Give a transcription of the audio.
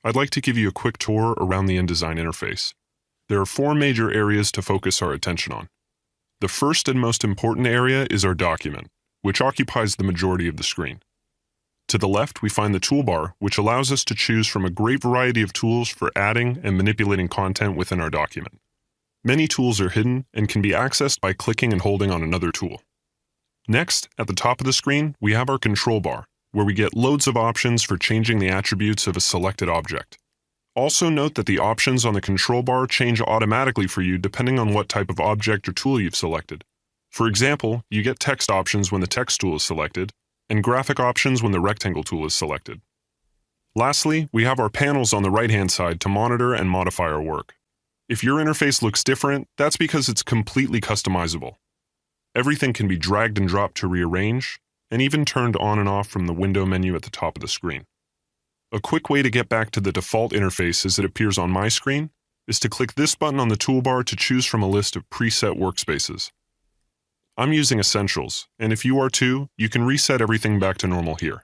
I'd like to give you a quick tour around the InDesign interface. There are 4 major areas to focus our attention on. The first and most important area is our document, which occupies the majority of the screen. To the left, we find the toolbar, which allows us to choose from a great variety of tools for adding and manipulating content within our document. Many tools are hidden and can be accessed by clicking and holding on another tool. Next, at the top of the screen, we have our control bar, where we get loads of options for changing the attributes of a selected object. Also note that the options on the control bar change automatically for you depending on what type of object or tool you've selected. For example, you get text options when the text tool is selected, and graphic options when the rectangle tool is selected. Lastly, we have our panels on the right-hand side to monitor and modify our work. If your interface looks different, that's because it's completely customizable. Everything can be dragged and dropped to rearrange, and even turned on and off from the window menu at the top of the screen. A quick way to get back to the default interface as it appears on my screen is to click this button on the toolbar to choose from a list of preset workspaces. I'm using Essentials, and if you are too, you can reset everything back to normal here.